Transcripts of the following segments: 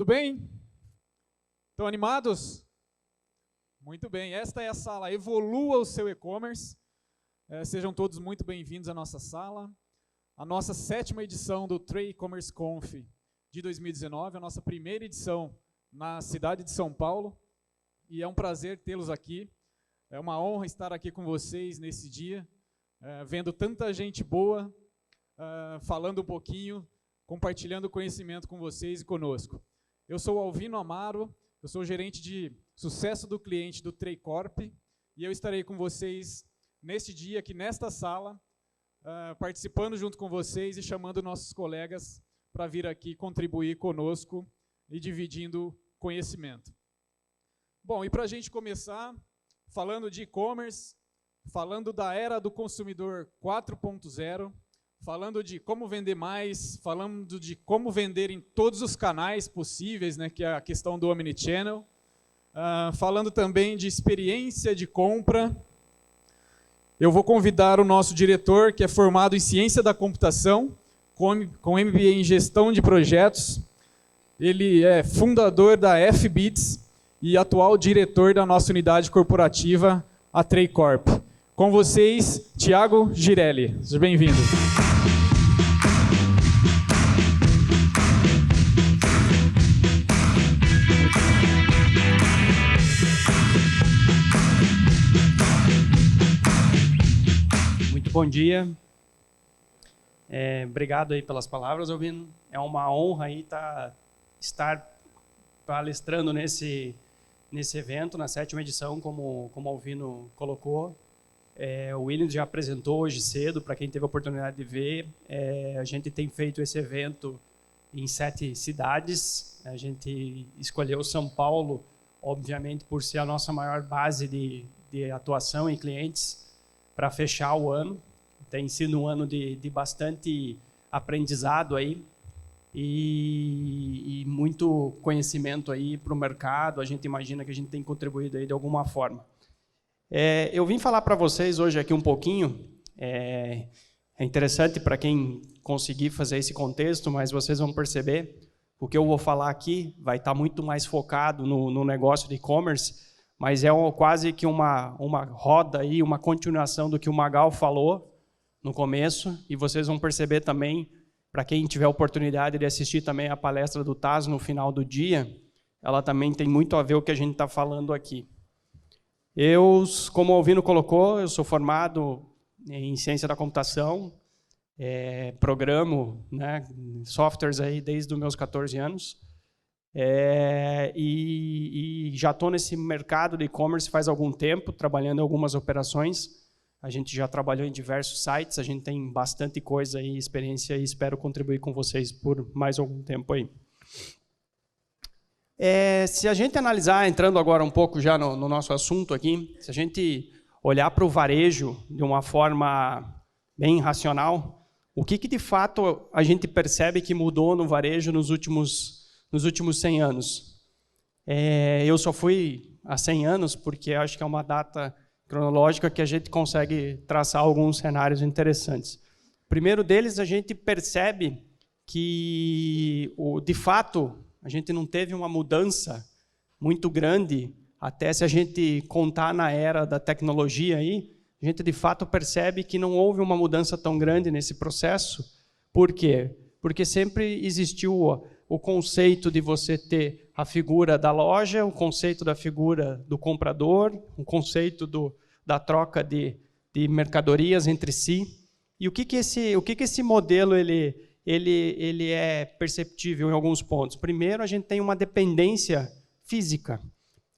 bem? Estão animados? Muito bem, esta é a sala Evolua o seu e-commerce. Sejam todos muito bem-vindos à nossa sala. A nossa 7ª edição do Tray E-Commerce Conf de 2019, a nossa primeira edição na cidade de São Paulo. E é um prazer tê-los aqui. É uma honra estar aqui com vocês nesse dia, vendo tanta gente boa, falando um pouquinho, compartilhando conhecimento com vocês e conosco. Eu sou o Alvino Amaro, eu sou o gerente de sucesso do cliente do Tray Corp, e eu estarei com vocês neste dia, aqui nesta sala, participando junto com vocês e chamando nossos colegas para vir aqui contribuir conosco e dividindo conhecimento. Bom, e para a gente começar, falando de e-commerce, falando da era do consumidor 4.0, falando de como vender mais, falando de como vender em todos os canais possíveis, né, que é a questão do Omnichannel, falando também de experiência de compra. Eu vou convidar o nosso diretor, que é formado em Ciência da Computação, com MBA em Gestão de Projetos. Ele é fundador da FBits e atual diretor da nossa unidade corporativa, a Tray Corp. Com vocês, Thiago Girelli. Seja bem-vindo. Muito bom dia. Obrigado aí pelas palavras, Alvino. É uma honra aí estar palestrando nesse evento, na 7ª edição, como o Alvino colocou. O William já apresentou hoje cedo, para quem teve a oportunidade de ver. A gente tem feito esse evento em 7 cidades. A gente escolheu São Paulo, obviamente, por ser a nossa maior base de atuação em clientes, para fechar o ano. Tem sido um ano de bastante aprendizado aí e muito conhecimento aí para o mercado. A gente imagina que a gente tem contribuído aí de alguma forma. Eu vim falar para vocês hoje aqui um pouquinho. É interessante para quem conseguir fazer esse contexto, mas vocês vão perceber o que eu vou falar aqui vai estar muito mais focado no negócio de e-commerce, mas é quase que uma roda aí, uma continuação do que o Magal falou no começo, e vocês vão perceber também, para quem tiver a oportunidade de assistir também a palestra do Taz no final do dia, ela também tem muito a ver com o que a gente está falando aqui. Como o Alvino colocou, eu sou formado em Ciência da Computação, programo, né, softwares aí desde os meus 14 anos, e já estou nesse mercado de e-commerce faz algum tempo, trabalhando em algumas operações. A gente já trabalhou em diversos sites, a gente tem bastante coisa e experiência e espero contribuir com vocês por mais algum tempo aí. Se a gente analisar, entrando agora um pouco já no nosso assunto aqui, se a gente olhar para o varejo de uma forma bem racional, o que de fato a gente percebe que mudou no varejo nos últimos 100 anos? Eu só fui há 100 anos porque acho que é uma data cronológica que a gente consegue traçar alguns cenários interessantes. O primeiro deles, a gente percebe que, de fato, a gente não teve uma mudança muito grande, até se a gente contar na era da tecnologia aí, a gente de fato percebe que não houve uma mudança tão grande nesse processo. Por quê? Porque sempre existiu o conceito de você ter a figura da loja, o conceito da figura do comprador, o conceito da troca de mercadorias entre si. E o que esse modelo ele é perceptível em alguns pontos? Primeiro, a gente tem uma dependência física.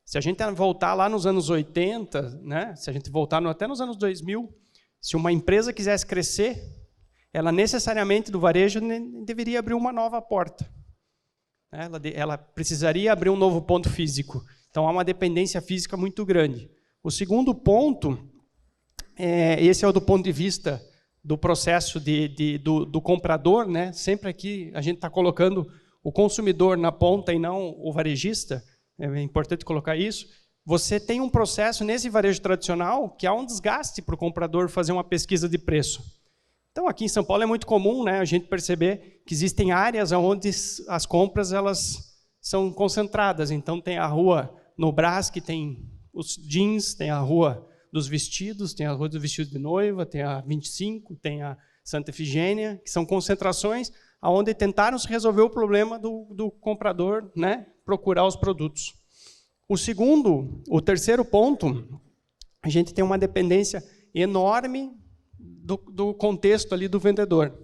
Se a gente voltar lá nos anos 80, né, se a gente voltar até nos anos 2000, se uma empresa quisesse crescer, ela necessariamente do varejo deveria abrir uma nova porta. Ela precisaria abrir um novo ponto físico. Então, há uma dependência física muito grande. O segundo ponto, esse é o do ponto de vista do processo do comprador, né? Sempre aqui a gente está colocando o consumidor na ponta e não o varejista. É importante colocar isso. Você tem um processo nesse varejo tradicional que há um desgaste para o comprador fazer uma pesquisa de preço. Então, aqui em São Paulo é muito comum, né, a gente perceber que existem áreas onde as compras elas são concentradas. Então, tem a rua no Brás, que tem os jeans, tem a rua dos vestidos, tem a rua dos vestidos de noiva, tem a 25, tem a Santa Efigênia, que são concentrações onde tentaram se resolver o problema do comprador, né, procurar os produtos. O terceiro ponto, a gente tem uma dependência enorme do contexto ali do vendedor.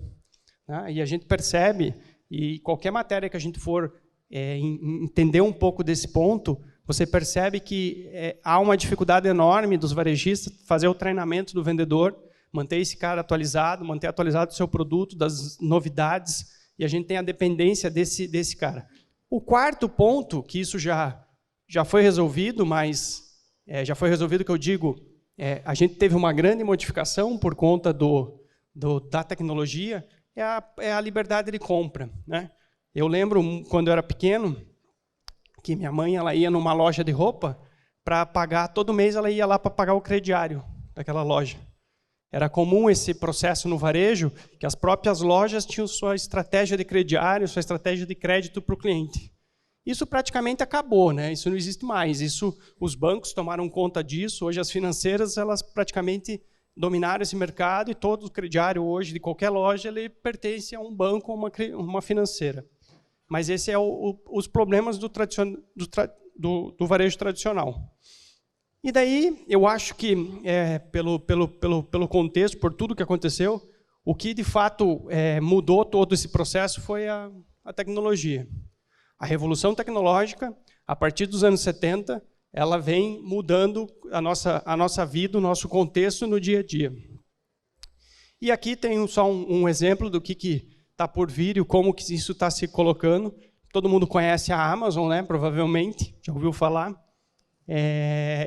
Né? E a gente percebe, e qualquer matéria que a gente for entender um pouco desse ponto, você percebe que há uma dificuldade enorme dos varejistas fazer o treinamento do vendedor, manter esse cara atualizado, manter atualizado o seu produto, das novidades, e a gente tem a dependência desse cara. O quarto ponto, que isso já foi resolvido, mas já foi resolvido que eu digo, a gente teve uma grande modificação por conta da tecnologia, é a liberdade de compra. Né? Eu lembro, quando eu era pequeno, que minha mãe ela ia numa loja de roupa para pagar, todo mês ela ia lá para pagar o crediário daquela loja. Era comum esse processo no varejo, que as próprias lojas tinham sua estratégia de crediário, sua estratégia de crédito para o cliente. Isso praticamente acabou, né? Isso não existe mais. Os bancos tomaram conta disso. Hoje as financeiras elas praticamente dominaram esse mercado e todo o crediário hoje de qualquer loja ele pertence a um banco ou uma financeira. Mas esse é os problemas do varejo tradicional. E daí, eu acho que, pelo contexto, por tudo que aconteceu, o que de fato mudou todo esse processo foi a tecnologia. A revolução tecnológica, a partir dos anos 70, ela vem mudando a nossa vida, o nosso contexto no dia a dia. E aqui tem só um exemplo do que está por vir e como que isso está se colocando. Todo mundo conhece a Amazon, né? Provavelmente, já ouviu falar.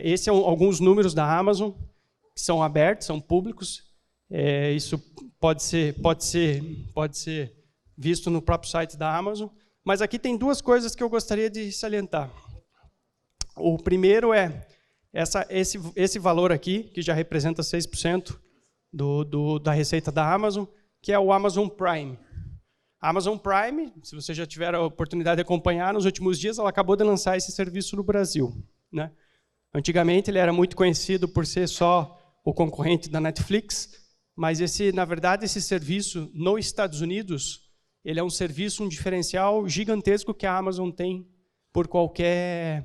Esses são alguns números da Amazon, que são abertos, são públicos. Isso pode ser visto no próprio site da Amazon. Mas aqui tem duas coisas que eu gostaria de salientar. O primeiro é esse valor aqui, que já representa 6% da receita da Amazon, que é o Amazon Prime. A Amazon Prime, se você já tiver a oportunidade de acompanhar, nos últimos dias ela acabou de lançar esse serviço no Brasil. Né? Antigamente ele era muito conhecido por ser só o concorrente da Netflix, mas na verdade esse serviço nos Estados Unidos, ele é um serviço, um diferencial gigantesco que a Amazon tem por qualquer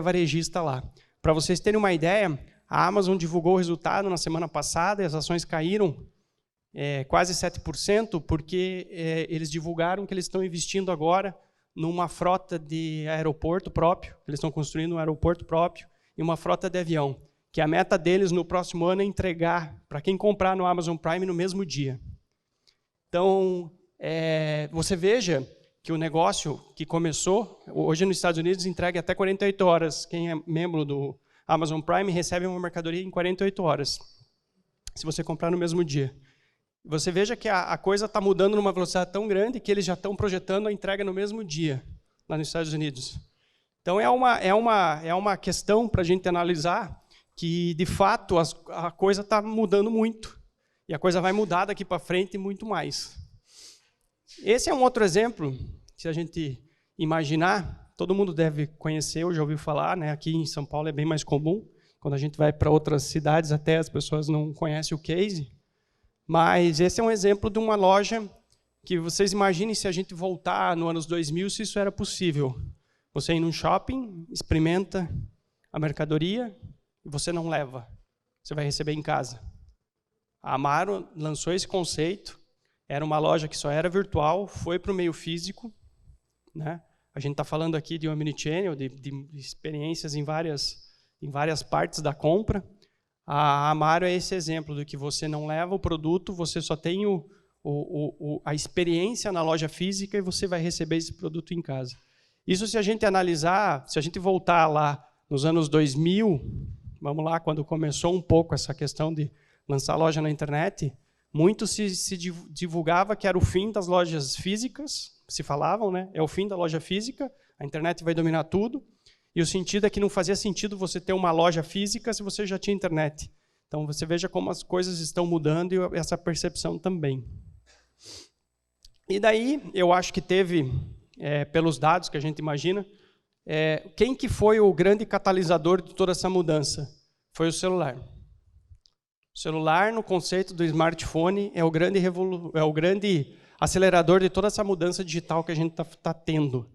varejista lá. Para vocês terem uma ideia, a Amazon divulgou o resultado na semana passada e as ações caíram quase 7%, porque eles divulgaram que eles estão investindo agora numa frota de aeroporto próprio, eles estão construindo um aeroporto próprio e uma frota de avião, que a meta deles no próximo ano é entregar para quem comprar no Amazon Prime no mesmo dia. Então, você veja que o negócio que começou, hoje nos Estados Unidos entrega até 48 horas. Quem é membro do Amazon Prime recebe uma mercadoria em 48 horas, se você comprar no mesmo dia. Você veja que a coisa está mudando numa velocidade tão grande que eles já estão projetando a entrega no mesmo dia, lá nos Estados Unidos. Então, é uma questão para a gente analisar que, de fato, a coisa está mudando muito. E a coisa vai mudar daqui para frente muito mais. Esse é um outro exemplo, se a gente imaginar, todo mundo deve conhecer, ou já ouviu falar, né? Aqui em São Paulo é bem mais comum, quando a gente vai para outras cidades, até as pessoas não conhecem o case. Mas esse é um exemplo de uma loja que vocês imaginem se a gente voltar no anos 2000, se isso era possível. Você ir num shopping, experimenta a mercadoria e você não leva. Você vai receber em casa. A Amaro lançou esse conceito, era uma loja que só era virtual, foi para o meio físico. Né? A gente está falando aqui de omnichannel, de experiências em várias partes da compra. A Amaro é esse exemplo do que você não leva o produto, você só tem a experiência na loja física e você vai receber esse produto em casa. Isso se a gente analisar, se a gente voltar lá nos anos 2000, vamos lá, quando começou um pouco essa questão de lançar loja na internet, muito se divulgava que era o fim das lojas físicas, se falavam, né? É o fim da loja física, a internet vai dominar tudo. E o sentido é que não fazia sentido você ter uma loja física se você já tinha internet. Então, você veja como as coisas estão mudando e essa percepção também. E daí, eu acho que teve pelos dados que a gente imagina. Quem que foi o grande catalisador de toda essa mudança? Foi o celular. O celular, no conceito do smartphone, é o grande acelerador de toda essa mudança digital que a gente está tendo.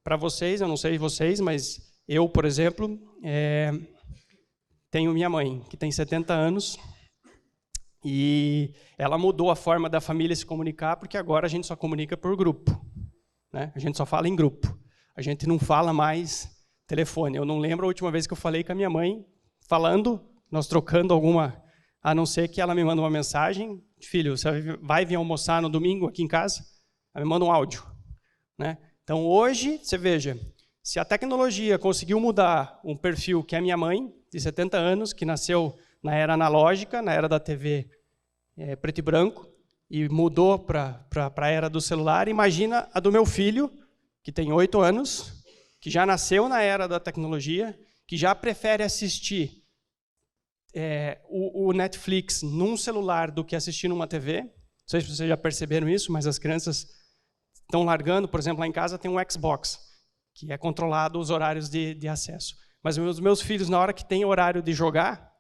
Para vocês, eu não sei vocês, mas eu, por exemplo, tenho minha mãe, que tem 70 anos, e ela mudou a forma da família se comunicar, porque agora a gente só comunica por grupo, né? A gente só fala em grupo. A gente não fala mais telefone. Eu não lembro a última vez que eu falei com a minha mãe, falando, nós trocando alguma, a não ser que ela me manda uma mensagem: filho, você vai vir almoçar no domingo aqui em casa? Ela me manda um áudio, né? Então hoje, você veja, se a tecnologia conseguiu mudar um perfil que é minha mãe, de 70 anos, que nasceu na era analógica, na era da TV preto e branco, e mudou para a era do celular, imagina a do meu filho, que tem 8 anos, que já nasceu na era da tecnologia, que já prefere assistir o Netflix num celular do que assistir numa TV. Não sei se vocês já perceberam isso, mas as crianças estão largando. Por exemplo, lá em casa tem um Xbox, que é controlado os horários de acesso. Mas os meus filhos, na hora que tem horário de jogar,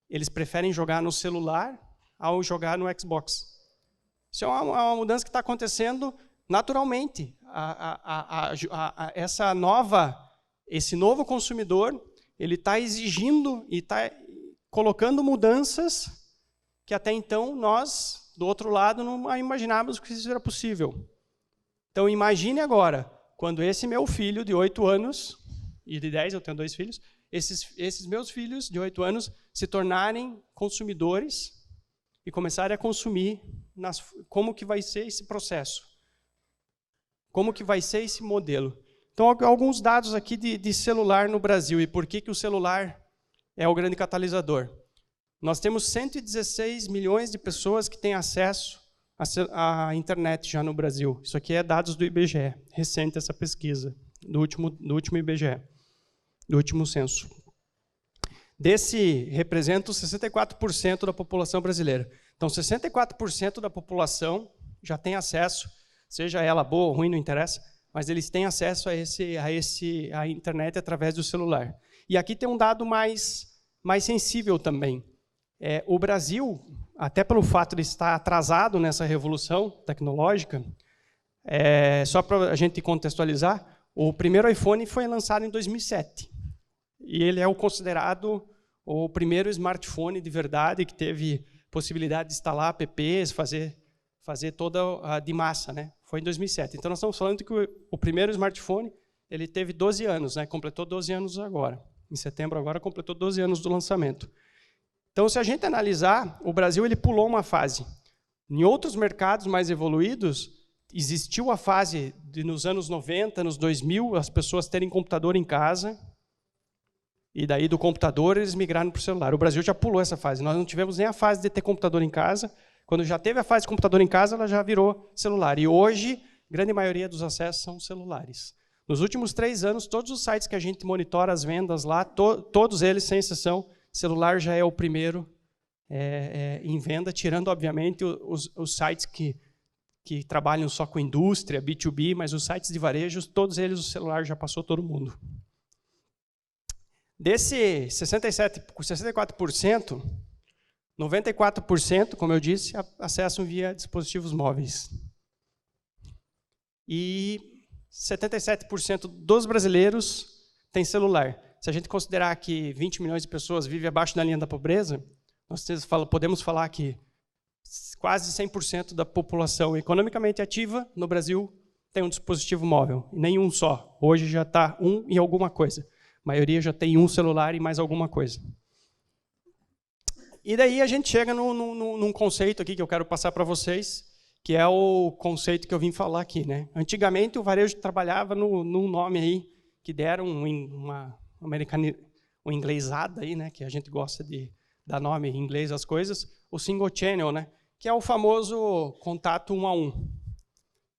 eles preferem jogar no celular ao jogar no Xbox. Isso é uma mudança que está acontecendo naturalmente. Esse novo consumidor, ele está exigindo e está colocando mudanças que até então nós, do outro lado, não imaginávamos que isso era possível. Então imagine agora, quando esse meu filho de 8 anos, e de 10, eu tenho 2 filhos, esses meus filhos de 8 anos se tornarem consumidores e começarem a consumir, como que vai ser esse processo? Como que vai ser esse modelo? Então, alguns dados aqui de celular no Brasil e por que o celular é o grande catalisador. Nós temos 116 milhões de pessoas que têm acesso à internet já no Brasil. Isso aqui é dados do IBGE, recente essa pesquisa, do último IBGE, do último censo. Desse, representa 64% da população brasileira. Então, 64% da população já tem acesso, seja ela boa ou ruim, não interessa, mas eles têm acesso à internet através do celular. E aqui tem um dado mais sensível também. O Brasil, até pelo fato de estar atrasado nessa revolução tecnológica, só para a gente contextualizar, o primeiro iPhone foi lançado em 2007. E ele é considerado o primeiro smartphone de verdade que teve possibilidade de instalar apps, fazer toda de massa, né? Foi em 2007. Então nós estamos falando que o primeiro smartphone ele teve 12 anos, né? Completou 12 anos agora. Em setembro agora completou 12 anos do lançamento. Então, se a gente analisar, o Brasil ele pulou uma fase. Em outros mercados mais evoluídos, existiu a fase de nos anos 90, nos 2000, as pessoas terem computador em casa, e daí do computador eles migraram para o celular. O Brasil já pulou essa fase. Nós não tivemos nem a fase de ter computador em casa. Quando já teve a fase de computador em casa, ela já virou celular. E hoje, a grande maioria dos acessos são celulares. Nos últimos 3 anos, todos os sites que a gente monitora as vendas lá, todos eles, sem exceção, celular já é o primeiro em venda, tirando, obviamente, os sites que trabalham só com indústria, B2B, mas os sites de varejos, todos eles, o celular já passou todo mundo. Desse 64%, 94%, como eu disse, acessam via dispositivos móveis. E 77% dos brasileiros têm celular. Se a gente considerar que 20 milhões de pessoas vivem abaixo da linha da pobreza, nós podemos falar que quase 100% da população economicamente ativa no Brasil tem um dispositivo móvel. E nenhum só. Hoje já está um e alguma coisa. A maioria já tem um celular e mais alguma coisa. E daí a gente chega num conceito aqui que eu quero passar para vocês, que é o conceito que eu vim falar aqui, né? Antigamente o varejo trabalhava num nome aí que deram uma inglesada aí, né? Que a gente gosta de dar nome em inglês às coisas, o single channel, né? Que é o famoso contato 1 a 1.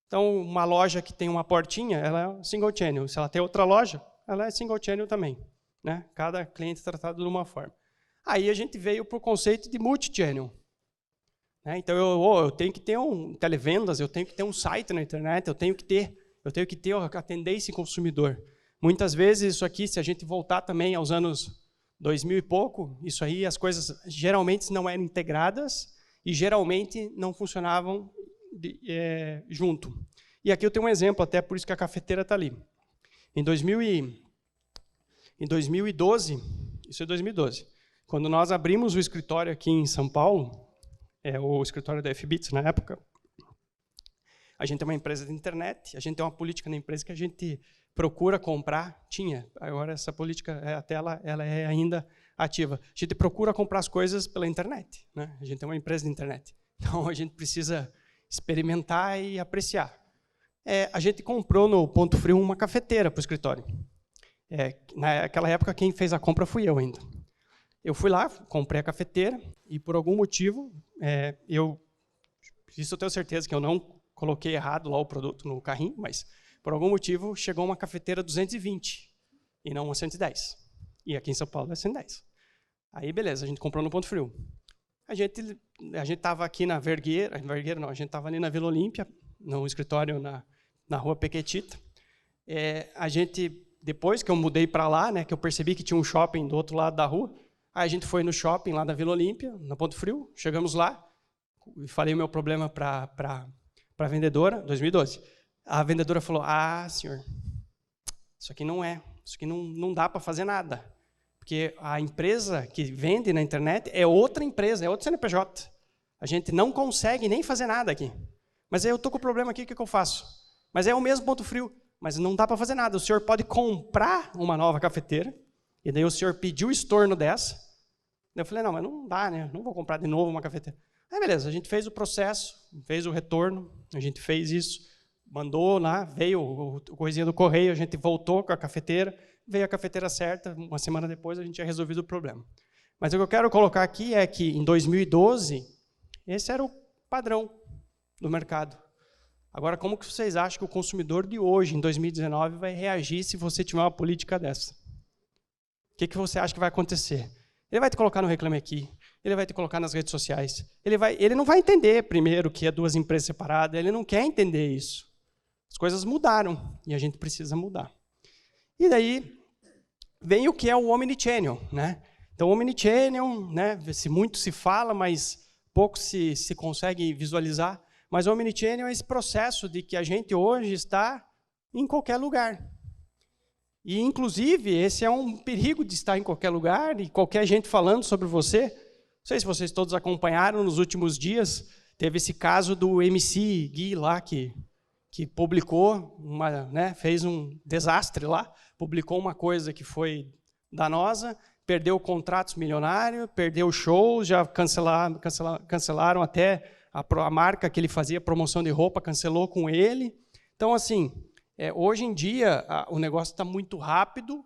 Então, uma loja que tem uma portinha, ela é single channel. Se ela tem outra loja, ela é single channel também, né? Cada cliente é tratado de uma forma. Aí a gente veio para o conceito de multi-channel. Então, eu tenho que ter televendas, eu tenho que ter um site na internet, eu tenho que ter eu tenho que atender esse consumidor. Muitas vezes isso aqui, se a gente voltar também aos anos 2000 e pouco, isso aí, as coisas geralmente não eram integradas e geralmente não funcionavam junto. E aqui eu tenho um exemplo, até por isso que a cafeteira está ali. Em 2012, isso é 2012, quando nós abrimos o escritório aqui em São Paulo, o escritório da FBits na época, a gente é uma empresa de internet, a gente tem uma política na empresa que a gente procura comprar, agora essa política, até ela é ainda ativa. A gente procura comprar as coisas pela internet, né? A gente é uma empresa de internet. Então, a gente precisa experimentar e apreciar. A gente comprou no Ponto Frio uma cafeteira para o escritório. Naquela época, quem fez a compra fui eu ainda. Eu fui lá, comprei a cafeteira e, por algum motivo, isso eu tenho certeza que eu não coloquei errado lá o produto no carrinho, mas, por algum motivo, chegou uma cafeteira 220 e não uma 110. E aqui em São Paulo é 110. Aí, beleza, a gente comprou no Ponto Frio. A gente estava aqui na Vergueira não, a gente estava ali na Vila Olímpia, no escritório na Rua Pequetita. Depois que eu mudei para lá, né, que eu percebi que tinha um shopping do outro lado da rua, aí a gente foi no shopping lá da Vila Olímpia, no Ponto Frio, chegamos lá, e falei o meu problema para a vendedora, 2012. A vendedora falou, senhor, isso aqui não dá para fazer nada, porque a empresa que vende na internet é outra empresa, é outro CNPJ. A gente não consegue nem fazer nada aqui. Mas aí eu estou com o problema aqui, o que eu faço? Mas é o mesmo Ponto Frio, mas não dá para fazer nada. O senhor pode comprar uma nova cafeteira, e daí o senhor pediu o estorno dessa. Daí eu falei, não, mas não dá, né? Não vou comprar de novo uma cafeteira. Aí beleza, a gente fez o processo, fez o retorno, a gente fez isso, mandou lá, veio o coisinha do correio, a gente voltou com a cafeteira, veio a cafeteira certa, uma semana depois a gente tinha resolvido o problema. Mas o que eu quero colocar aqui é que em 2012, esse era o padrão do mercado. Agora, como que vocês acham que o consumidor de hoje, em 2019, vai reagir se você tiver uma política dessa? O que você acha que vai acontecer? Ele vai te colocar no Reclame Aqui, ele vai te colocar nas redes sociais, ele não vai entender primeiro que é duas empresas separadas, ele não quer entender isso. As coisas mudaram e a gente precisa mudar. E daí vem o que é o Omnichannel, né? Então, o Omnichannel, né, muito se fala, mas pouco se consegue visualizar. Mas o Omnichannel é esse processo de que a gente hoje está em qualquer lugar. E, inclusive, esse é um perigo de estar em qualquer lugar e qualquer gente falando sobre você. Não sei se vocês todos acompanharam nos últimos dias, teve esse caso do MC Gui lá, que publicou, fez um desastre lá, publicou uma coisa que foi danosa, perdeu contratos milionários, perdeu shows, já cancelaram até a marca que ele fazia promoção de roupa, cancelou com ele. Então, assim, hoje em dia, o negócio está muito rápido,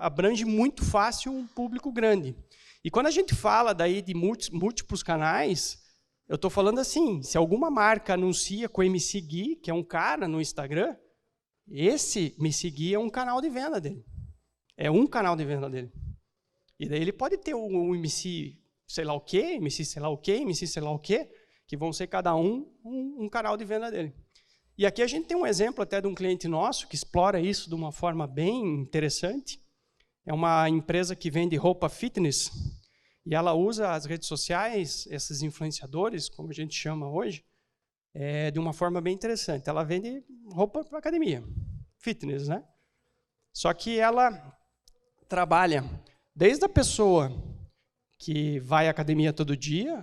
abrange muito fácil um público grande. E quando a gente fala daí de múltiplos canais, eu estou falando assim, se alguma marca anuncia com o MC Gui, que é um cara no Instagram, esse MC Gui é um canal de venda dele. É um canal de venda dele. E daí ele pode ter um MC sei lá o quê, MC sei lá o quê, MC sei lá o quê, que vão ser cada um canal de venda dele. E aqui a gente tem um exemplo até de um cliente nosso que explora isso de uma forma bem interessante. É uma empresa que vende roupa fitness e ela usa as redes sociais, esses influenciadores, como a gente chama hoje, de uma forma bem interessante. Ela vende roupa para academia, fitness, né? Só que ela trabalha desde a pessoa que vai à academia todo dia,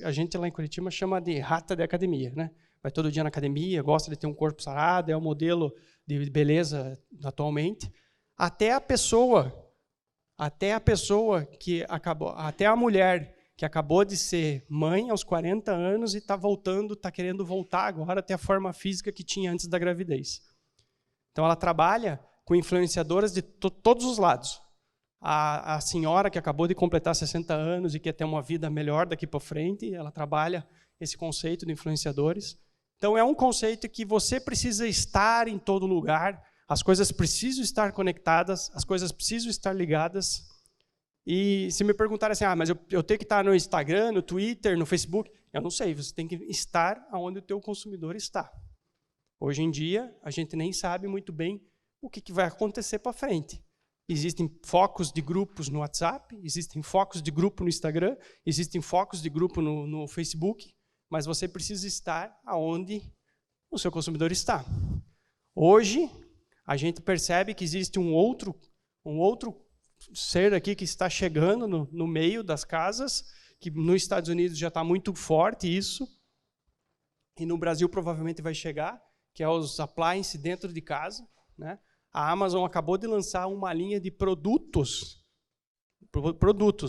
a gente lá em Curitiba chama de rata de academia, né? Vai todo dia na academia, gosta de ter um corpo sarado, é o modelo de beleza atualmente, até a mulher que acabou de ser mãe aos 40 anos e está querendo voltar agora até a forma física que tinha antes da gravidez. Então ela trabalha com influenciadoras de todos os lados. A senhora que acabou de completar 60 anos e quer ter uma vida melhor daqui para frente, ela trabalha esse conceito de influenciadores. Então, é um conceito que você precisa estar em todo lugar, as coisas precisam estar conectadas, as coisas precisam estar ligadas. E se me perguntarem assim, mas eu tenho que estar no Instagram, no Twitter, no Facebook, Eu não sei, você tem que estar onde o teu consumidor está. Hoje em dia, a gente nem sabe muito bem o que vai acontecer para frente. Existem focos de grupos no WhatsApp, existem focos de grupo no Instagram, existem focos de grupo no Facebook, mas você precisa estar onde o seu consumidor está. Hoje, a gente percebe que existe um outro ser aqui que está chegando no meio das casas, que nos Estados Unidos já está muito forte isso, e no Brasil provavelmente vai chegar, que é os appliances dentro de casa, né? A Amazon acabou de lançar uma linha de produtos.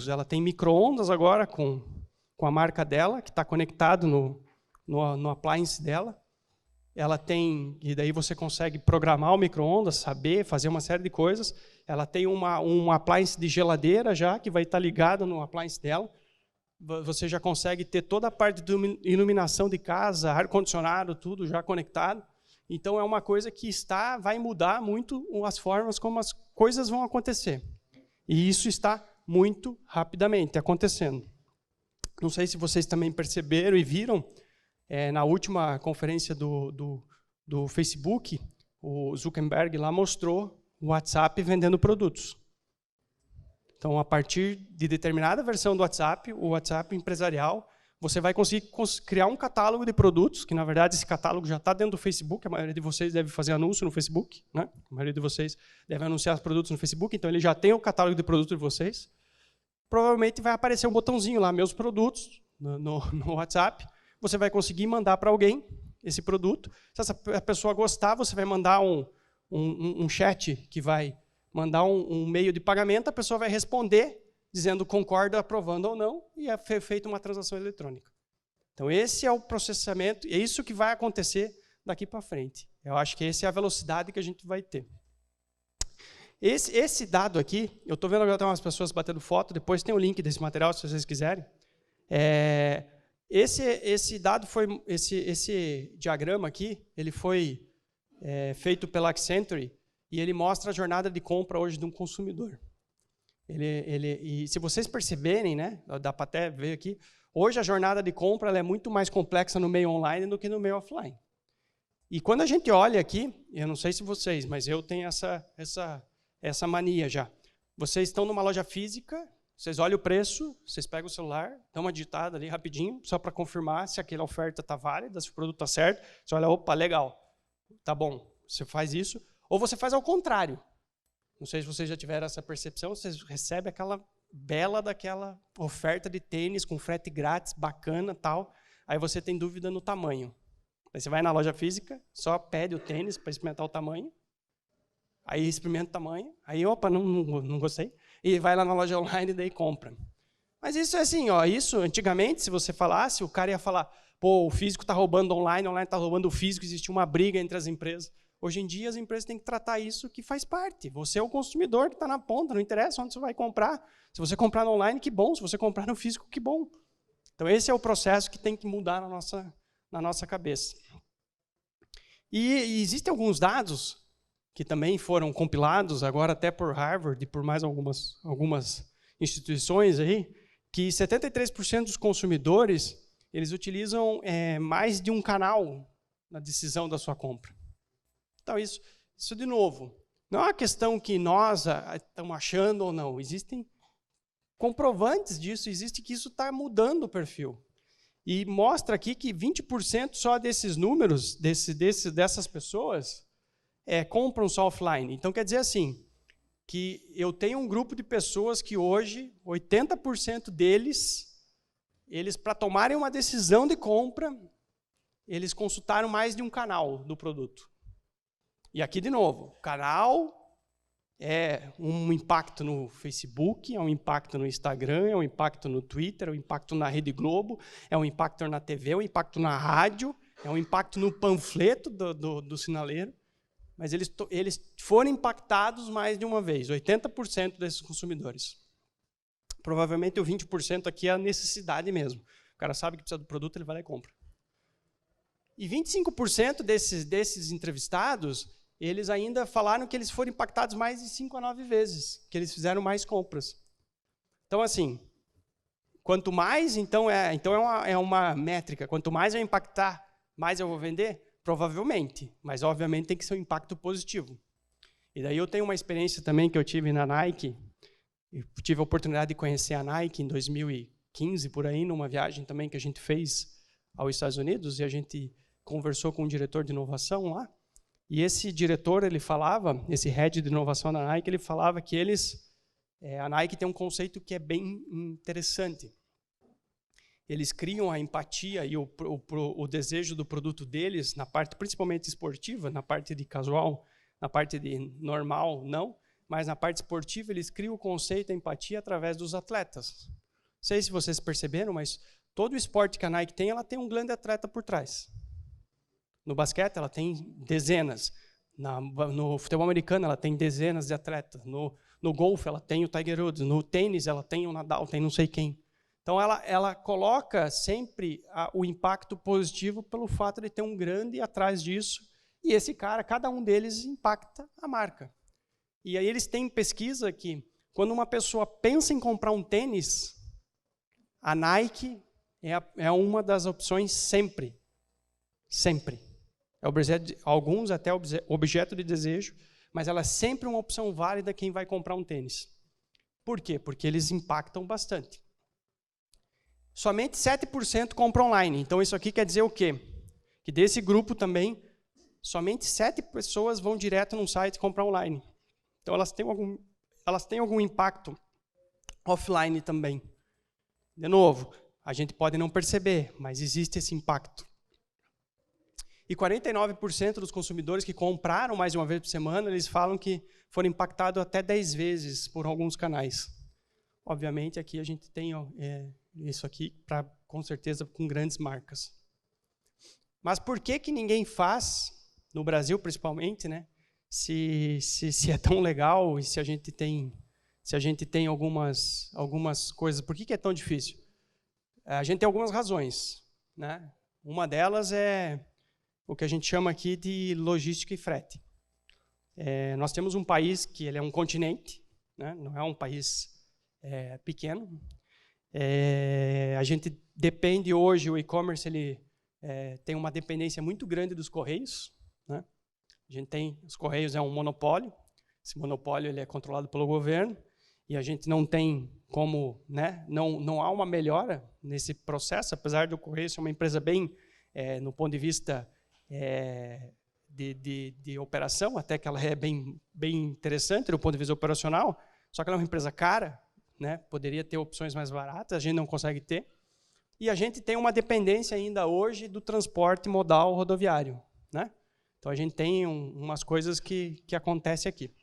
Ela tem micro-ondas agora com a marca dela, que está conectado no appliance dela. Ela tem, e daí você consegue programar o micro-ondas, saber, fazer uma série de coisas. Ela tem um appliance de geladeira já, que vai estar ligado no appliance dela. Você já consegue ter toda a parte de iluminação de casa, ar-condicionado, tudo já conectado. Então, é uma coisa que vai mudar muito as formas como as coisas vão acontecer. E isso está muito rapidamente acontecendo. Não sei se vocês também perceberam e viram, na última conferência do Facebook, o Zuckerberg lá mostrou o WhatsApp vendendo produtos. Então, a partir de determinada versão do WhatsApp, o WhatsApp empresarial, você vai conseguir criar um catálogo de produtos, que, na verdade, esse catálogo já está dentro do Facebook. A maioria de vocês deve fazer anúncio no Facebook, né? A maioria de vocês deve anunciar os produtos no Facebook, então ele já tem o catálogo de produtos de vocês. Provavelmente vai aparecer um botãozinho lá, meus produtos, no WhatsApp. Você vai conseguir mandar para alguém esse produto. Se a pessoa gostar, você vai mandar um chat que vai mandar um meio de pagamento, a pessoa vai responder dizendo concorda, aprovando ou não, e é feita uma transação eletrônica. Então, esse é o processamento, é isso que vai acontecer daqui para frente. Eu acho que essa é a velocidade que a gente vai ter. Esse dado aqui, eu estou vendo agora tem umas pessoas batendo foto, depois tem o link desse material, se vocês quiserem. Esse dado esse diagrama aqui, ele foi feito pela Accenture, e ele mostra a jornada de compra hoje de um consumidor. E se vocês perceberem, né, dá para até ver aqui, hoje a jornada de compra ela é muito mais complexa no meio online do que no meio offline. E quando a gente olha aqui, eu não sei se vocês, mas eu tenho essa mania já. Vocês estão numa loja física, vocês olham o preço, vocês pegam o celular, dão uma digitada ali rapidinho, só para confirmar se aquela oferta está válida, se o produto está certo. Você olha, opa, legal, tá bom, você faz isso. Ou você faz ao contrário. Não sei se vocês já tiveram essa percepção, vocês recebem aquela bela daquela oferta de tênis com frete grátis, bacana, tal. Aí você tem dúvida no tamanho. Aí você vai na loja física, só pede o tênis para experimentar o tamanho. Aí experimenta o tamanho, aí opa, não gostei. E vai lá na loja online e daí compra. Mas isso é assim, ó, isso antigamente, se você falasse, o cara ia falar, pô, o físico está roubando online está roubando o físico, existe uma briga entre as empresas. Hoje em dia, as empresas têm que tratar isso que faz parte. Você é o consumidor que está na ponta, não interessa onde você vai comprar. Se você comprar no online, que bom. Se você comprar no físico, que bom. Então, esse é o processo que tem que mudar na nossa cabeça. E existem alguns dados que também foram compilados, agora até por Harvard e por mais algumas instituições, aí, que 73% dos consumidores eles utilizam mais de um canal na decisão da sua compra. Então, isso de novo, não é uma questão que nós estamos achando ou não. Existem comprovantes disso, existe que isso está mudando o perfil. E mostra aqui que 20% só desses números, dessas pessoas, compram só offline. Então, quer dizer assim, que eu tenho um grupo de pessoas que hoje, 80% deles, para tomarem uma decisão de compra, eles consultaram mais de um canal do produto. E aqui, de novo, canal é um impacto no Facebook, é um impacto no Instagram, é um impacto no Twitter, é um impacto na Rede Globo, é um impacto na TV, é um impacto na rádio, é um impacto no panfleto do sinaleiro. Mas eles foram impactados mais de uma vez, 80% desses consumidores. Provavelmente o 20% aqui é a necessidade mesmo. O cara sabe que precisa do produto, ele vai lá e compra. E 25% desses entrevistados, eles ainda falaram que eles foram impactados mais de 5 a 9 vezes, que eles fizeram mais compras. Então, assim, quanto mais, então é uma métrica, quanto mais eu impactar, mais eu vou vender? Provavelmente, mas obviamente tem que ser um impacto positivo. E daí eu tenho uma experiência também que eu tive na Nike, eu tive a oportunidade de conhecer a Nike em 2015, por aí, numa viagem também que a gente fez aos Estados Unidos, e a gente conversou com um diretor de inovação lá, e esse diretor, ele falava, esse head de inovação da Nike, ele falava que a Nike tem um conceito que é bem interessante. Eles criam a empatia e o desejo do produto deles, na parte principalmente esportiva, na parte de casual, na parte de normal, não, mas na parte esportiva eles criam o conceito da empatia através dos atletas. Não sei se vocês perceberam, mas todo esporte que a Nike tem, ela tem um grande atleta por trás. No basquete, ela tem dezenas. No futebol americano, ela tem dezenas de atletas. No golfe, ela tem o Tiger Woods. No tênis, ela tem o Nadal, tem não sei quem. Então, ela coloca sempre o impacto positivo pelo fato de ter um grande atrás disso. E esse cara, cada um deles impacta a marca. E aí eles têm pesquisa que, quando uma pessoa pensa em comprar um tênis, a Nike é uma das opções sempre. Sempre. Alguns até objeto de desejo, mas ela é sempre uma opção válida quem vai comprar um tênis. Por quê? Porque eles impactam bastante. Somente 7% compram online. Então isso aqui quer dizer o quê? Que desse grupo também, somente 7 pessoas vão direto num site comprar online. Então elas têm algum impacto offline também. De novo, a gente pode não perceber, mas existe esse impacto. E 49% dos consumidores que compraram mais de uma vez por semana, eles falam que foram impactados até 10 vezes por alguns canais. Obviamente, aqui a gente tem isso aqui, com certeza, com grandes marcas. Mas por que ninguém faz, no Brasil principalmente, né? Se é tão legal e se a gente tem algumas coisas, por que é tão difícil? A gente tem algumas razões, né? Uma delas é o que a gente chama aqui de logística e frete. Nós temos um país que ele é um continente, né? Não é um país pequeno. A gente depende hoje, o e-commerce tem uma dependência muito grande dos correios, né? Os correios é um monopólio, esse monopólio ele é controlado pelo governo, e a gente não tem como, né? Não há uma melhora nesse processo, apesar do correio ser uma empresa bem, no ponto de vista de operação, até que ela é bem interessante do ponto de vista operacional, só que ela é uma empresa cara, né? Poderia ter opções mais baratas, a gente não consegue ter. E a gente tem uma dependência ainda hoje do transporte modal rodoviário, né? Então a gente tem umas coisas que acontecem aqui.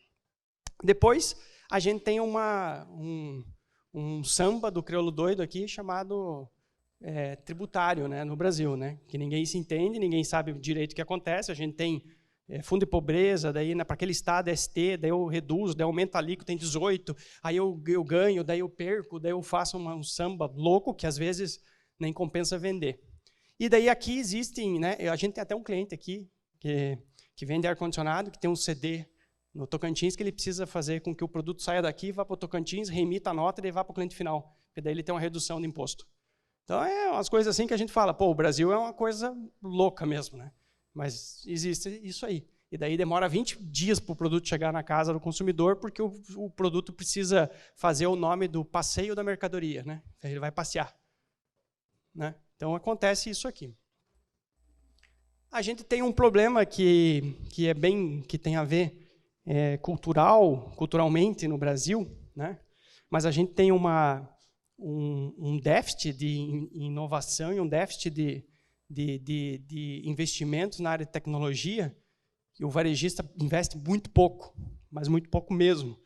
Depois a gente tem um samba do crioulo doido aqui chamado tributário, né, no Brasil, né, que ninguém se entende, ninguém sabe direito o que acontece. A gente tem fundo de pobreza, daí para aquele estado é ST, daí eu reduzo, daí aumenta a alíquota, tem 18, aí eu ganho, daí eu perco, daí eu faço um samba louco que às vezes nem compensa vender. E daí aqui existem, né, a gente tem até um cliente aqui que vende ar-condicionado, que tem um CD no Tocantins que ele precisa fazer com que o produto saia daqui, vá para o Tocantins, remita a nota e vá para o cliente final, porque daí ele tem uma redução de imposto. Então, umas coisas assim que a gente fala, pô, o Brasil é uma coisa louca mesmo, né? Mas existe isso aí. E daí demora 20 dias para o produto chegar na casa do consumidor, porque o produto precisa fazer o nome do passeio da mercadoria, né? Ele vai passear, né? Então, acontece isso aqui. A gente tem um problema que tem a ver culturalmente no Brasil, né? Mas a gente tem um déficit de inovação e um déficit de investimentos na área de tecnologia, e o varejista investe muito pouco, mas muito pouco mesmo.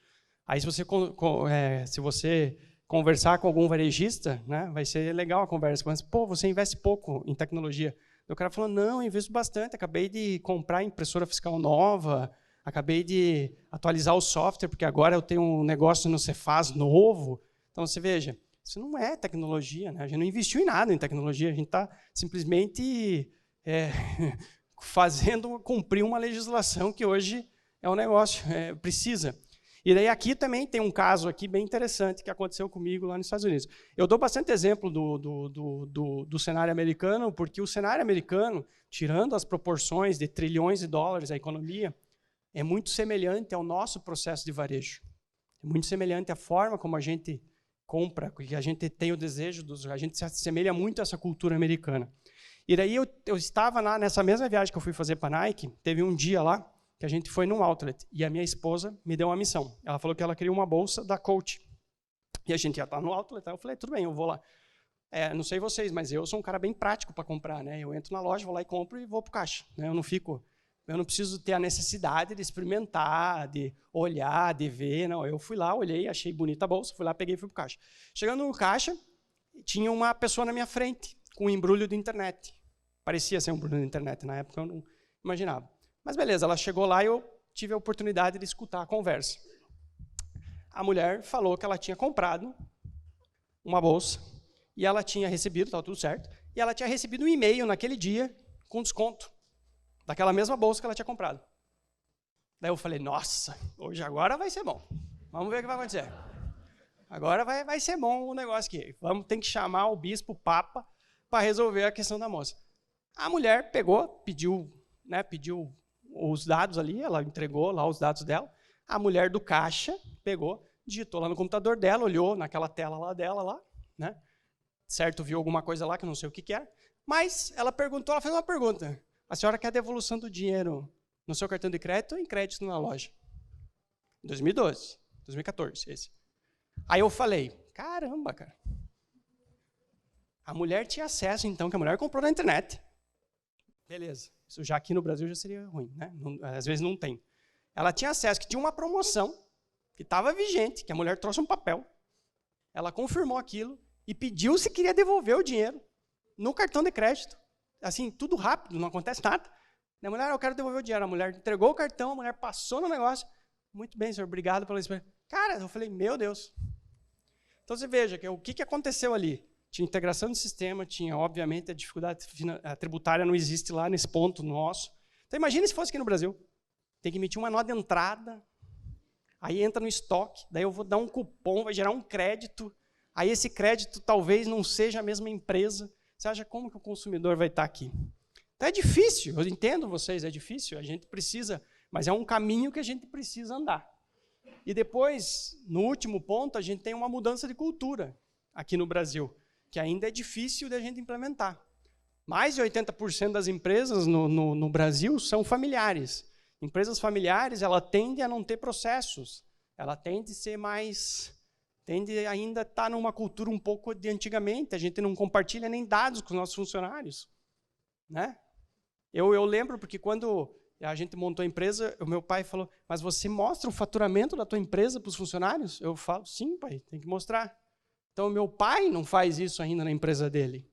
Aí, se você conversar com algum varejista, né, vai ser legal a conversa, mas, pô, você investe pouco em tecnologia. O cara falou, não, eu investo bastante, acabei de comprar impressora fiscal nova, acabei de atualizar o software, porque agora eu tenho um negócio no Cefaz novo. Então, você veja, isso não é tecnologia, né? A gente não investiu em nada em tecnologia, a gente está simplesmente fazendo cumprir uma legislação que hoje é um negócio, precisa. E daí aqui também tem um caso aqui bem interessante que aconteceu comigo lá nos Estados Unidos. Eu dou bastante exemplo do cenário americano, porque o cenário americano, tirando as proporções de trilhões de dólares a economia, é muito semelhante ao nosso processo de varejo. É muito semelhante à forma como a gente compra, que a gente tem o desejo, a gente se assemelha muito a essa cultura americana. E daí eu estava lá, nessa mesma viagem que eu fui fazer para a Nike, teve um dia lá, que a gente foi num outlet, e a minha esposa me deu uma missão. Ela falou que ela queria uma bolsa da Coach. E a gente já está no outlet, eu falei, tudo bem, eu vou lá. Não sei vocês, mas eu sou um cara bem prático para comprar, né? Eu entro na loja, vou lá e compro e vou para o caixa. Né? Eu não preciso ter a necessidade de experimentar, de olhar, de ver. Não, eu fui lá, olhei, achei bonita a bolsa, fui lá, peguei e fui para o caixa. Chegando no caixa, tinha uma pessoa na minha frente, com um embrulho de internet. Parecia ser um embrulho de internet, na época eu não imaginava. Mas beleza, ela chegou lá e eu tive a oportunidade de escutar a conversa. A mulher falou que ela tinha comprado uma bolsa e ela tinha recebido, estava tudo certo, e ela tinha recebido um e-mail naquele dia com desconto daquela mesma bolsa que ela tinha comprado. Daí eu falei, nossa, hoje agora vai ser bom. Vamos ver o que vai acontecer. Agora vai ser bom o negócio aqui. Tem que chamar o bispo, o papa, para resolver a questão da moça. A mulher pegou, pediu os dados ali, ela entregou lá os dados dela. A mulher do caixa pegou, digitou lá no computador dela, olhou naquela tela lá dela, lá, né? Certo, viu alguma coisa lá que eu não sei o que era. Mas ela fez uma pergunta. A senhora quer a devolução do dinheiro no seu cartão de crédito ou em crédito na loja? 2012, 2014, esse. Aí eu falei, caramba, cara. A mulher tinha acesso, então, que a mulher comprou na internet. Beleza. Isso já aqui no Brasil já seria ruim, né? Às vezes não tem. Ela tinha acesso, que tinha uma promoção, que estava vigente, que a mulher trouxe um papel. Ela confirmou aquilo e pediu se queria devolver o dinheiro no cartão de crédito. Assim, tudo rápido, não acontece nada. A mulher, eu quero devolver o dinheiro. A mulher entregou o cartão, a mulher passou no negócio. Muito bem, senhor, obrigado pela experiência. Cara, eu falei, meu Deus. Então você veja, o que aconteceu ali? Tinha integração de sistema, tinha, obviamente, a dificuldade tributária não existe lá nesse ponto nosso. Então, imagine se fosse aqui no Brasil. Tem que emitir uma nota de entrada, aí entra no estoque, daí eu vou dar um cupom, vai gerar um crédito, aí esse crédito talvez não seja a mesma empresa. Você acha como que o consumidor vai estar aqui? Então, é difícil, eu entendo vocês, é difícil, a gente precisa, mas é um caminho que a gente precisa andar. E depois, no último ponto, a gente tem uma mudança de cultura aqui no Brasil, que ainda é difícil de a gente implementar. Mais de 80% das empresas no Brasil são familiares. Empresas familiares, ela tende a não ter processos. Ela tende a ser mais... Tende ainda a estar numa cultura um pouco de antigamente. A gente não compartilha nem dados com os nossos funcionários. Né? Eu lembro, porque quando a gente montou a empresa, o meu pai falou, mas você mostra o faturamento da tua empresa para os funcionários? Eu falo, sim, pai, tem que mostrar. Então, meu pai não faz isso ainda na empresa dele.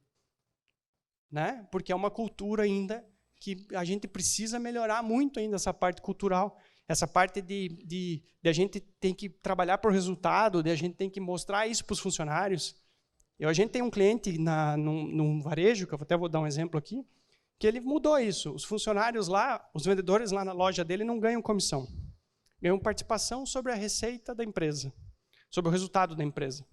Né? Porque é uma cultura ainda que a gente precisa melhorar muito ainda essa parte cultural, essa parte de a gente tem que trabalhar por resultado, de a gente tem que mostrar isso para os funcionários. A gente tem um cliente num varejo, que eu até vou dar um exemplo aqui, que ele mudou isso. Os funcionários lá, os vendedores lá na loja dele não ganham comissão. Ganham participação sobre a receita da empresa, sobre o resultado da empresa.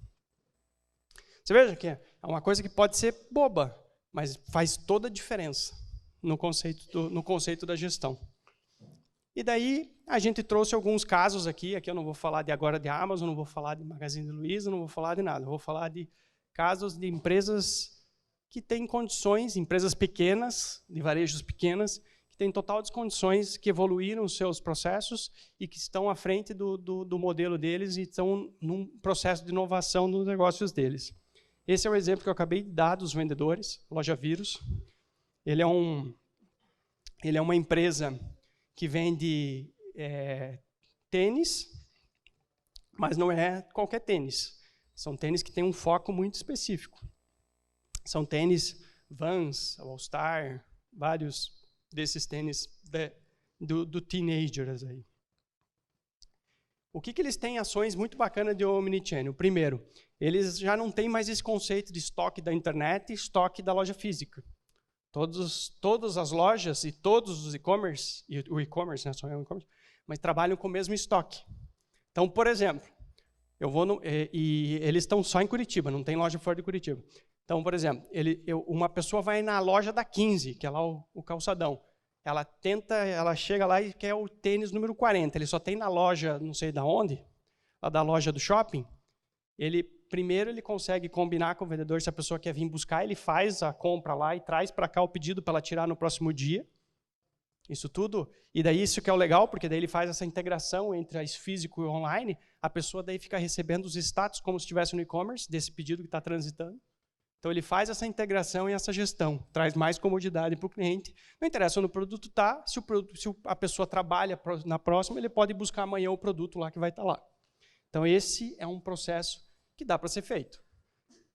Você veja que é uma coisa que pode ser boba, mas faz toda a diferença no conceito da gestão. E daí a gente trouxe alguns casos aqui eu não vou falar agora de Amazon, não vou falar de Magazine Luiza, não vou falar de nada, eu vou falar de casos de empresas que têm condições, empresas pequenas, de varejos pequenas, que têm total descondições, que evoluíram os seus processos e que estão à frente do modelo deles e estão num processo de inovação nos negócios deles. Esse é o exemplo que eu acabei de dar dos vendedores, Loja Vírus. Ele é uma empresa que vende tênis, mas não é qualquer tênis. São tênis que têm um foco muito específico. São tênis Vans, All-Star, vários desses tênis do teenagers aí. O que eles têm ações muito bacanas de omnichannel? Primeiro, eles já não têm mais esse conceito de estoque da internet e estoque da loja física. Todas as lojas e todos os e-commerce, o e-commerce, né, só é o e-commerce, mas trabalham com o mesmo estoque. Então, por exemplo, eu vou e eles estão só em Curitiba, não tem loja fora de Curitiba. Então, por exemplo, uma pessoa vai na loja da 15, que é lá o calçadão. Ela chega lá e quer o tênis número 40. Ele só tem na loja, não sei da onde, lá da loja do shopping. Primeiro ele consegue combinar com o vendedor, se a pessoa quer vir buscar, ele faz a compra lá e traz para cá o pedido para ela tirar no próximo dia. Isso tudo, e daí isso que é o legal, porque daí ele faz essa integração entre as físico e online, a pessoa daí fica recebendo os status como se estivesse no e-commerce, desse pedido que está transitando. Então ele faz essa integração e essa gestão, traz mais comodidade para o cliente. Não interessa onde o produto está, se a pessoa trabalha na próxima, ele pode buscar amanhã o produto lá que vai estar lá. Então esse é um processo que dá para ser feito.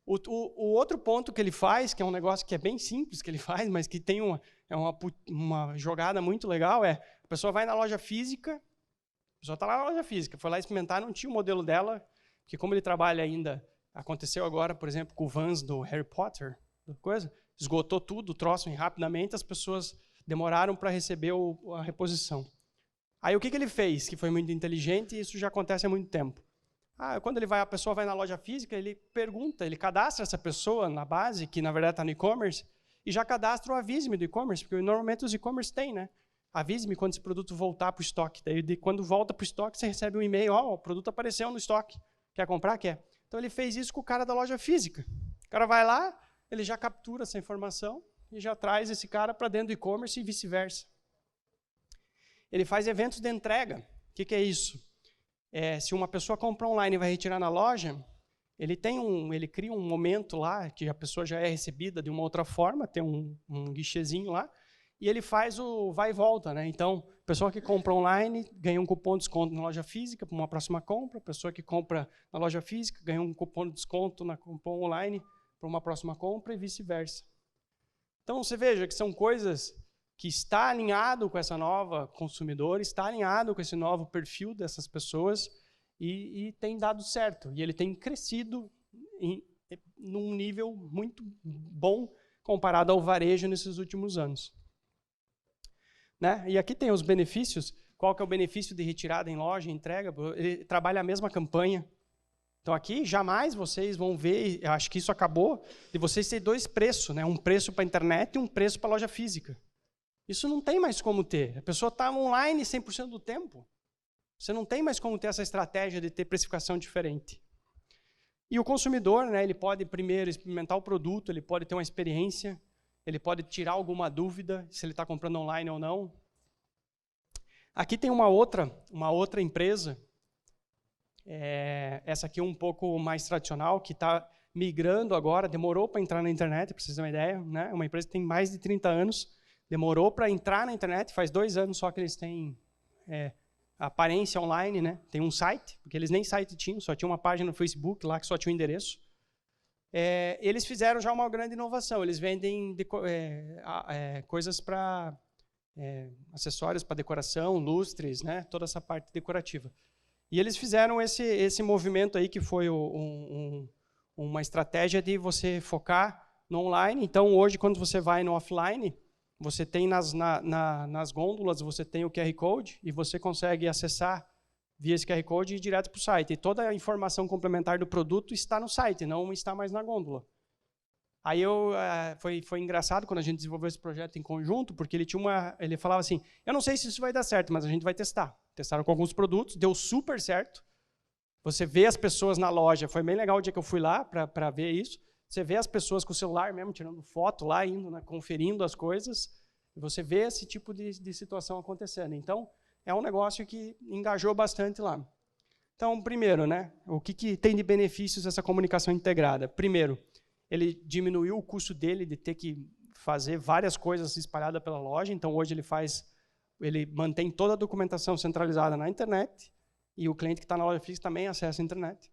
O outro ponto que ele faz, que é um negócio que é bem simples que ele faz, mas que tem uma jogada muito legal, a pessoa vai na loja física, a pessoa está lá na loja física, foi lá experimentar, não tinha o modelo dela, porque como ele trabalha ainda, aconteceu agora, por exemplo, com o Vans do Harry Potter, esgotou tudo, o troço rapidamente, as pessoas demoraram para receber a reposição. Aí o que ele fez, que foi muito inteligente, e isso já acontece há muito tempo. Quando a pessoa vai na loja física, ele pergunta, ele cadastra essa pessoa na base, que na verdade está no e-commerce, e já cadastra o Avise-me do e-commerce, porque normalmente os e-commerce têm, né? Avise-me quando esse produto voltar para o estoque. Daí, quando volta para o estoque, você recebe um e-mail, o produto apareceu no estoque. Quer comprar? Quer. Então ele fez isso com o cara da loja física. O cara vai lá, ele já captura essa informação e já traz esse cara para dentro do e-commerce e vice-versa. Ele faz eventos de entrega. O que é isso? Se uma pessoa compra online e vai retirar na loja, ele cria um momento lá que a pessoa já é recebida de uma outra forma, tem um guichezinho lá, e ele faz o vai e volta, né? Então, a pessoa que compra online ganha um cupom de desconto na loja física para uma próxima compra, a pessoa que compra na loja física ganha um cupom de desconto na cupom online para uma próxima compra e vice-versa. Então, você veja que são coisas que está alinhado com essa nova consumidora, está alinhado com esse novo perfil dessas pessoas e tem dado certo. E ele tem crescido num nível muito bom comparado ao varejo nesses últimos anos. Né? E aqui tem os benefícios. Qual que é o benefício de retirada em loja, entrega? Ele trabalha a mesma campanha. Então aqui jamais vocês vão ver, eu acho que isso acabou, de vocês terem dois preços, né? Um preço para a internet e um preço para a loja física. Isso não tem mais como ter. A pessoa está online 100% do tempo. Você não tem mais como ter essa estratégia de ter precificação diferente. E o consumidor, né, ele pode primeiro experimentar o produto, ele pode ter uma experiência, ele pode tirar alguma dúvida se ele está comprando online ou não. Aqui tem uma outra empresa, essa aqui é um pouco mais tradicional, que está migrando agora, demorou para entrar na internet, para vocês terem uma ideia, né? Uma empresa que tem mais de 30 anos, demorou para entrar na internet, faz 2 anos só que eles têm aparência online, né? Tem um site, porque eles nem site tinham, só tinha uma página no Facebook lá que só tinha um endereço. Eles fizeram já uma grande inovação, eles vendem coisas para acessórios para decoração, lustres, né? Toda essa parte decorativa. E eles fizeram esse movimento aí que foi uma estratégia de você focar no online. Então hoje quando você vai no offline, você tem nas gôndolas, você tem o QR Code e você consegue acessar via esse QR Code e ir direto para o site. E toda a informação complementar do produto está no site, não está mais na gôndola. Aí foi engraçado quando a gente desenvolveu esse projeto em conjunto, porque ele falava assim, eu não sei se isso vai dar certo, mas a gente vai testar. Testaram com alguns produtos, deu super certo. Você vê as pessoas na loja, foi bem legal o dia que eu fui lá para ver isso. Você vê as pessoas com o celular mesmo, tirando foto lá, indo, né, conferindo as coisas, e você vê esse tipo de situação acontecendo. Então, é um negócio que engajou bastante lá. Então, primeiro, né, o que tem de benefícios essa comunicação integrada? Primeiro, ele diminuiu o custo dele de ter que fazer várias coisas espalhadas pela loja, então hoje ele mantém toda a documentação centralizada na internet, e o cliente que está na loja física também acessa a internet.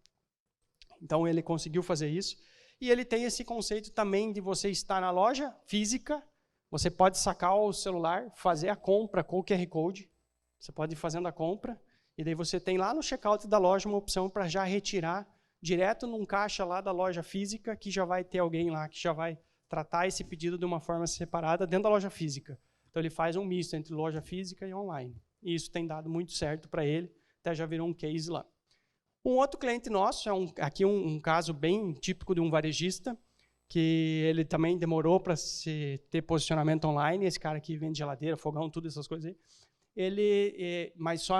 Então, ele conseguiu fazer isso. E ele tem esse conceito também de você estar na loja física, você pode sacar o celular, fazer a compra com o QR Code, você pode ir fazendo a compra, e daí você tem lá no checkout da loja uma opção para já retirar direto num caixa lá da loja física, que já vai ter alguém lá que já vai tratar esse pedido de uma forma separada dentro da loja física. Então ele faz um misto entre loja física e online. E isso tem dado muito certo para ele, até já virou um case lá. Um outro cliente nosso, aqui um caso bem típico de um varejista, que ele também demorou para ter posicionamento online. Esse cara aqui vende geladeira, fogão, tudo essas coisas aí. Mas só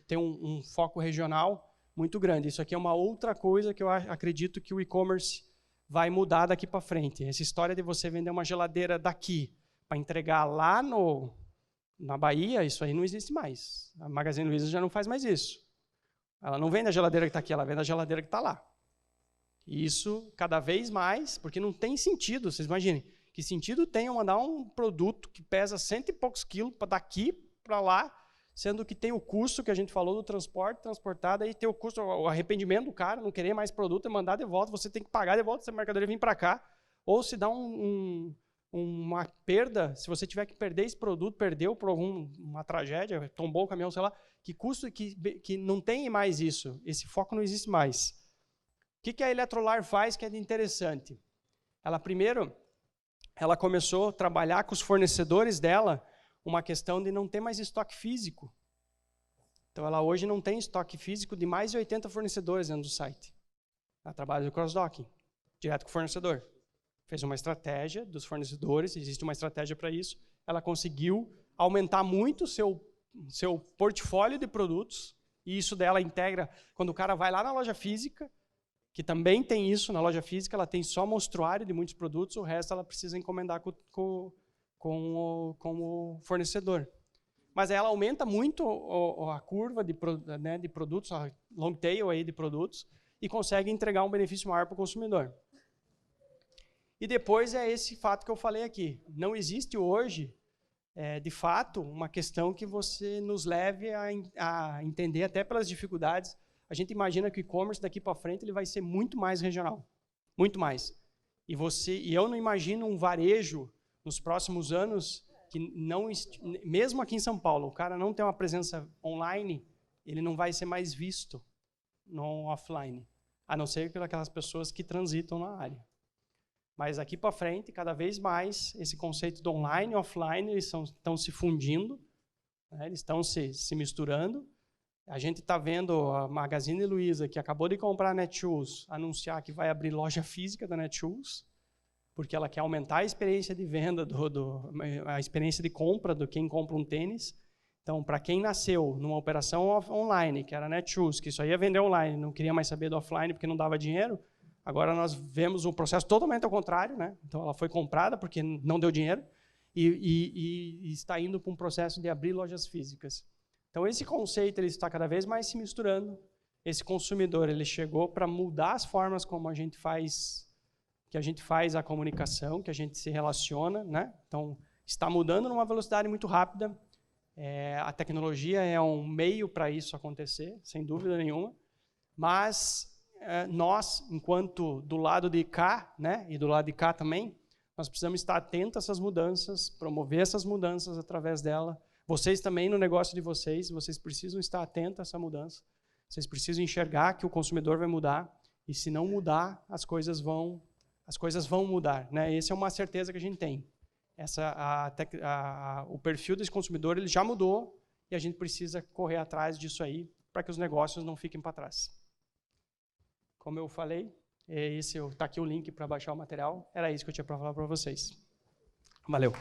tem um foco regional muito grande. Isso aqui é uma outra coisa que eu acredito que o e-commerce vai mudar daqui para frente. Essa história de você vender uma geladeira daqui para entregar lá na Bahia, isso aí não existe mais. A Magazine Luiza já não faz mais isso. Ela não vende a geladeira que está aqui, ela vende a geladeira que está lá. E isso, cada vez mais, porque não tem sentido, vocês imaginem, que sentido tem eu mandar um produto que pesa 100 e poucos quilos daqui para lá, sendo que tem o custo que a gente falou do transporte, transportado, aí tem o custo, o arrependimento do cara, não querer mais produto e mandar de volta, você tem que pagar de volta essa mercadoria vir para cá, ou se dá uma perda, se você tiver que perder esse produto, perdeu por uma tragédia, tombou o caminhão, sei lá, que custo que não tem mais isso, esse foco não existe mais. O que a Eletrolar faz que é interessante? Primeiro, ela começou a trabalhar com os fornecedores dela uma questão de não ter mais estoque físico. Então, ela hoje não tem estoque físico de mais de 80 fornecedores dentro do site. Ela trabalha no cross-docking, direto com o fornecedor. Fez uma estratégia dos fornecedores, existe uma estratégia para isso. Ela conseguiu aumentar muito o seu portfólio de produtos, e isso dela integra, quando o cara vai lá na loja física, que também tem isso na loja física, ela tem só mostruário de muitos produtos, o resto ela precisa encomendar com o fornecedor. Mas ela aumenta muito a curva de produtos, a long tail aí de produtos, e consegue entregar um benefício maior para o consumidor. E depois é esse fato que eu falei aqui. Não existe hoje, de fato, uma questão que você nos leve a entender, até pelas dificuldades. A gente imagina que o e-commerce daqui para frente ele vai ser muito mais regional. Muito mais. E eu não imagino um varejo nos próximos anos que mesmo aqui em São Paulo, o cara não tem uma presença online, ele não vai ser mais visto no offline, a não ser pelas pessoas que transitam na área. Mas aqui para frente, cada vez mais, esse conceito do online e offline eles estão se fundindo, né? Eles estão se misturando. A gente está vendo a Magazine Luiza, que acabou de comprar a Netshoes, anunciar que vai abrir loja física da Netshoes, porque ela quer aumentar a experiência de venda, a experiência de compra de quem compra um tênis. Então, para quem nasceu numa operação online, que era a Netshoes, que só ia vender online, não queria mais saber do offline porque não dava dinheiro, agora nós vemos um processo totalmente ao contrário, né? Então, ela foi comprada porque não deu dinheiro e está indo para um processo de abrir lojas físicas. Então, esse conceito ele está cada vez mais se misturando. Esse consumidor ele chegou para mudar as formas como a gente faz a comunicação, que a gente se relaciona, né? Então, está mudando numa velocidade muito rápida. A tecnologia é um meio para isso acontecer, sem dúvida nenhuma. Mas nós, enquanto do lado de cá, né, e do lado de cá também, nós precisamos estar atentos a essas mudanças, promover essas mudanças através dela. Vocês também, no negócio de vocês precisam estar atentos a essa mudança. Vocês precisam enxergar que o consumidor vai mudar, e se não mudar, as coisas vão mudar, né? Essa é uma certeza que a gente tem. O perfil desse consumidor ele já mudou, e a gente precisa correr atrás disso aí, para que os negócios não fiquem para trás. Como eu falei, está aqui o link para baixar o material. Era isso que eu tinha para falar para vocês. Valeu.